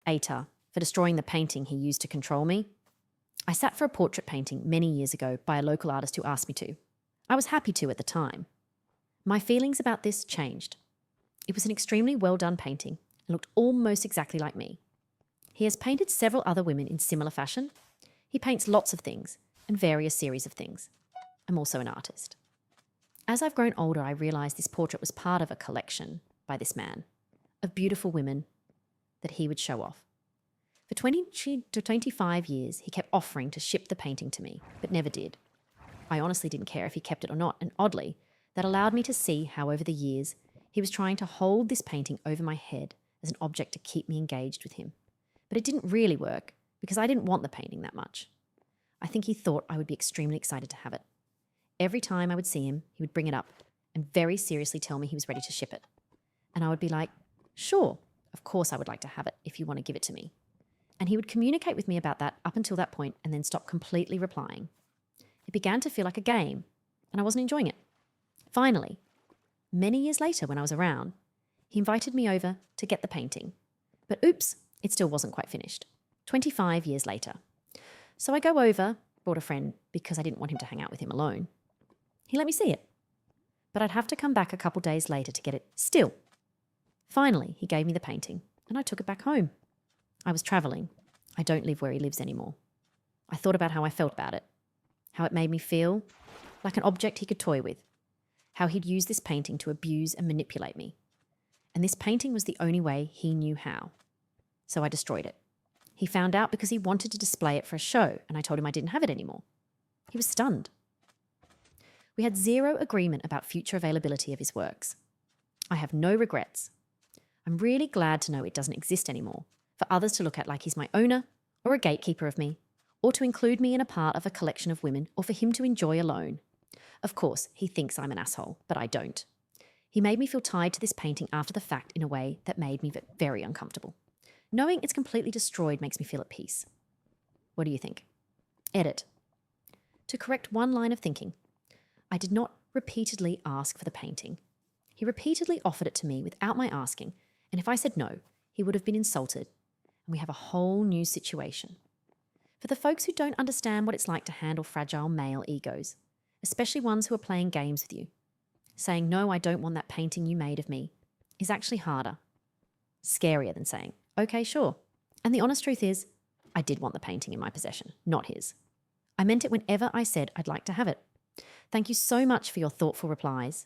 AITA, for destroying the painting he used to control me. I sat for a portrait painting many years ago by a local artist who asked me to. I was happy to at the time. My feelings about this changed. It was an extremely well done painting and looked almost exactly like me. He has painted several other women in similar fashion. He paints lots of things and various series of things. I'm also an artist. As I've grown older, I realised this portrait was part of a collection by this man of beautiful women that he would show off. For 20 to 25 years, he kept offering to ship the painting to me, but never did. I honestly didn't care if he kept it or not, and oddly, that allowed me to see how over the years he was trying to hold this painting over my head as an object to keep me engaged with him. But it didn't really work because I didn't want the painting that much. I think he thought I would be extremely excited to have it. Every time I would see him, he would bring it up and very seriously tell me he was ready to ship it. And I would be like, sure, of course I would like to have it if you want to give it to me. And he would communicate with me about that up until that point and then stop completely replying. It began to feel like a game, and I wasn't enjoying it. Finally, many years later when I was around, he invited me over to get the painting. But oops, it still wasn't quite finished. 25 years later. So I go over, brought a friend because I didn't want him to hang out with him alone. He let me see it. But I'd have to come back a couple days later to get it still. Finally, he gave me the painting, and I took it back home. I was travelling. I don't live where he lives anymore. I thought about how I felt about it, how it made me feel like an object he could toy with, how he'd use this painting to abuse and manipulate me. And this painting was the only way he knew how. So I destroyed it. He found out because he wanted to display it for a show, and I told him I didn't have it anymore. He was stunned. We had zero agreement about future availability of his works. I have no regrets. I'm really glad to know it doesn't exist anymore, for others to look at like he's my owner or a gatekeeper of me, or to include me in a part of a collection of women, or for him to enjoy alone. Of course, he thinks I'm an asshole, but I don't. He made me feel tied to this painting after the fact in a way that made me very uncomfortable. Knowing it's completely destroyed makes me feel at peace. What do you think? Edit. To correct one line of thinking, I did not repeatedly ask for the painting. He repeatedly offered it to me without my asking, and if I said no, he would have been insulted, and we have a whole new situation. For the folks who don't understand what it's like to handle fragile male egos, especially ones who are playing games with you, saying, no, I don't want that painting you made of me, is actually harder, scarier than saying, okay, sure. And the honest truth is, I did want the painting in my possession, not his. I meant it whenever I said I'd like to have it. Thank you so much for your thoughtful replies.